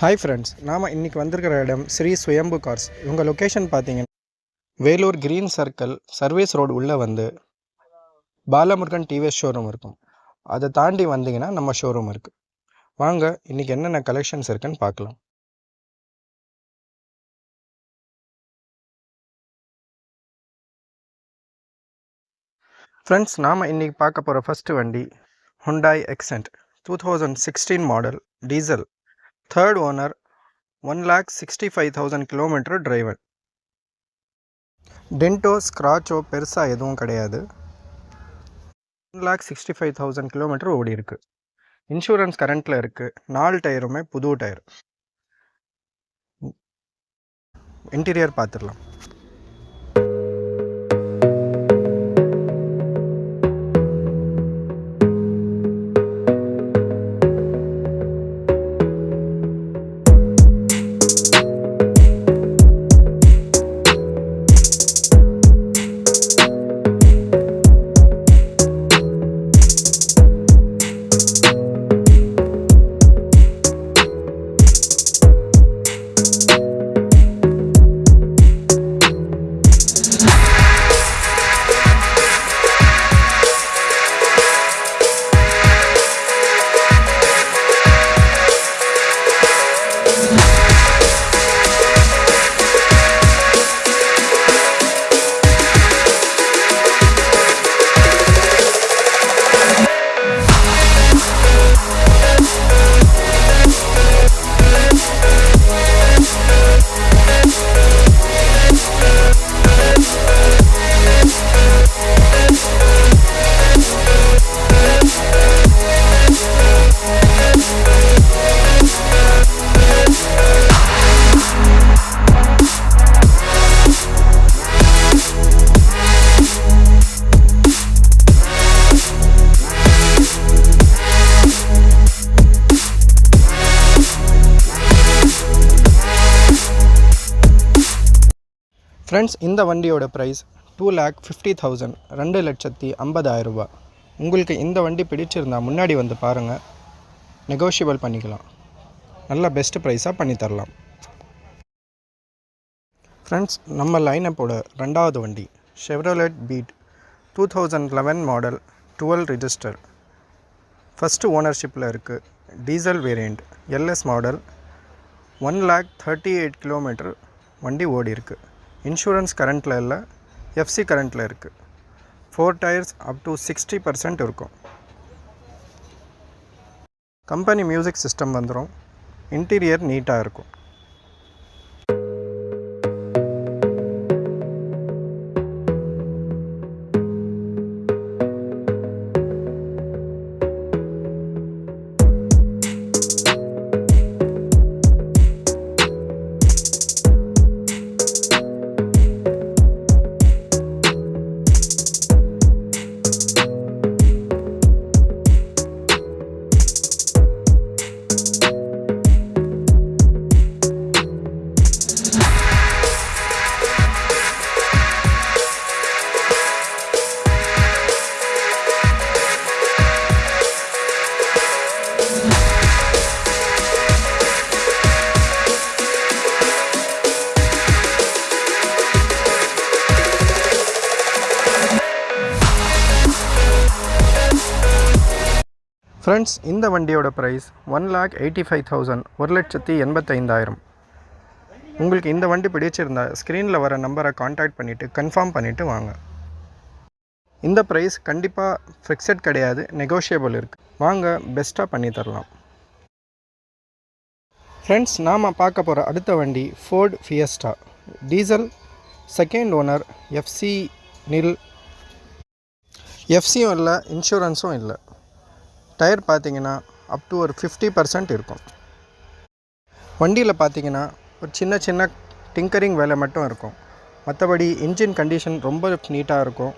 Hi friends, நாம் இன்றைக்கி வந்திருக்கிற இடம் ஸ்ரீ சுயம்பு கார்ஸ். இவங்க லொக்கேஷன் பார்த்தீங்கன்னா Vellore green circle service road உள்ளே வந்து பாலமுருகன் டிவிஎஸ் ஷோரூம் இருக்கும். அதை தாண்டி வந்தீங்கன்னா நம்ம ஷோரூம் இருக்குது. வாங்க இன்றைக்கி என்னென்ன கலெக்ஷன்ஸ் இருக்குன்னு பார்க்கலாம். ஃப்ரெண்ட்ஸ், நாம் இன்றைக்கி பார்க்க போகிற ஃபஸ்ட்டு வண்டி Hyundai Xcent 2016 model diesel, third owner, 1,65,000 kilometre driver. டென்ட்டோ ஸ்க்ராச்சோ பெருசாக எதுவும் கிடையாது. 1,65,000 கிலோமீட்டர் ஓடி இருக்கு. இன்சூரன்ஸ் கரண்ட்டில் இருக்குது. 4 டயருமே புது டயர். இன்டீரியர் பார்த்துடலாம். ஃப்ரெண்ட்ஸ், இந்த வண்டியோட ப்ரைஸ் 2,50,000, 2,50,000 ரூபா. உங்களுக்கு இந்த வண்டி பிடிச்சிருந்தால் முன்னாடி வந்து பாருங்கள், நெகோஷியபிள் பண்ணிக்கலாம். நல்ல பெஸ்ட் ப்ரைஸாக பண்ணித்தரலாம். ஃப்ரெண்ட்ஸ், நம்ம லைனப்போட ரெண்டாவது வண்டி Chevrolet Beat 2011 model, 12 register, first ஓனர்ஷிப்பில் இருக்குது. Diesel variant, LS model, 1,38,000 kilometre வண்டி ஓடி இருக்குது. இன்சூரன்ஸ் கரண்ட்டில் இல்லை, எஃப்சி கரண்ட்டில் இருக்குது. 4 டயர்ஸ் அப் டு 60% இருக்கும். கம்பெனி மியூசிக் சிஸ்டம் வந்துடும். இன்டீரியர் நீட்டாக இருக்கும். ஃப்ரெண்ட்ஸ், இந்த வண்டியோட ப்ரைஸ் 1,85,000, 1,85,000. உங்களுக்கு இந்த வண்டி பிடிச்சிருந்தால் ஸ்க்ரீனில் வர நம்பரை காண்டாக்ட் பண்ணிவிட்டு கன்ஃபார்ம் பண்ணிவிட்டு வாங்க. இந்த ப்ரைஸ் கண்டிப்பாக ஃபிக்ஸட் கிடையாது, நெகோஷியபிள் இருக்குது. வாங்க, பெஸ்ட்டாக பண்ணி தரலாம். ஃப்ரெண்ட்ஸ், நாம் பார்க்க போகிற அடுத்த வண்டி fort Fiesta diesel, second owner, FC நில். எஃப்சியும் இல்லை, இன்சூரன்ஸும் இல்லை. டயர் பார்த்தீங்கன்னா அப் டு ஒரு 50% இருக்கும். வண்டியில் பார்த்தீங்கன்னா ஒரு சின்ன சின்ன டிங்கரிங் வேலை மட்டும் இருக்கும். மற்றபடி இன்ஜின் கண்டிஷன் ரொம்ப நீட்டாக இருக்கும்.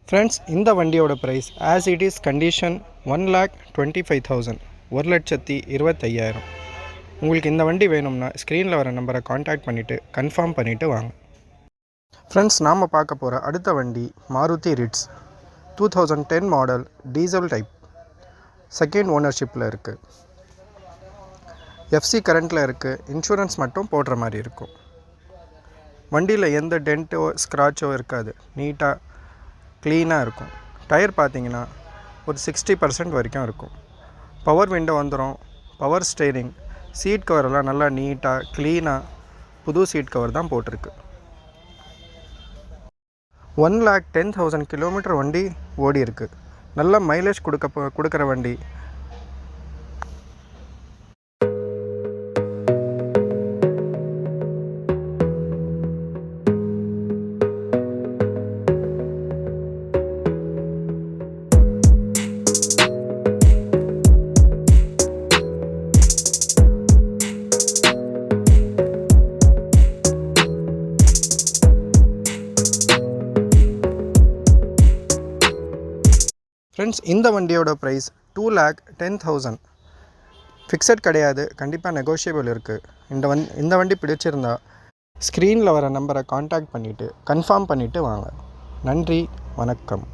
ஃப்ரெண்ட்ஸ், இந்த வண்டியோட price as it is condition 1,25,000, 1,25,000. உங்களுக்கு இந்த வண்டி வேணும்னா ஸ்க்ரீனில் வர நம்பரை காண்டாக்ட் பண்ணிவிட்டு கன்ஃபார்ம் பண்ணிவிட்டு வாங்க. ஃப்ரெண்ட்ஸ், நாம் பார்க்க போகிற அடுத்த வண்டி Maruti Ritz 2010 model diesel type, second ஓனர்ஷிப்பில் இருக்குது. எஃப்சி கரண்ட்டில் இருக்குது. இன்சூரன்ஸ் மட்டும் போடுற மாதிரி இருக்கும். வண்டியில் எந்த டென்ட்டோ ஸ்க்ராட்சோ இருக்காது. நீட்டாக க்ளீனாக இருக்கும். டயர் பார்த்தீங்கன்னா ஒரு 60% வரைக்கும் இருக்கும். பவர் விண்டோ வந்துடும். பவர் ஸ்டேரிங், சீட் கவரெல்லாம் நல்லா நீட்டாக க்ளீனாக புது சீட் கவர் தான் போட்டிருக்கு. 1,10,000 கிலோமீட்டர் வண்டி ஓடி இருக்குது. நல்ல மைலேஜ் கொடுக்குற வண்டி. ஃப்ரெண்ட்ஸ், இந்த வண்டியோட ப்ரைஸ் 2,10,000. ஃபிக்ஸட் கிடையாது, கண்டிப்பாக நெகோஷியபிள் இருக்குது. இந்த வண்டி பிடிச்சிருந்தா ஸ்க்ரீனில் வர நம்பரை காண்டாக்ட் பண்ணிவிட்டு கன்ஃபார்ம் பண்ணிவிட்டு வாங்க. நன்றி, வணக்கம்.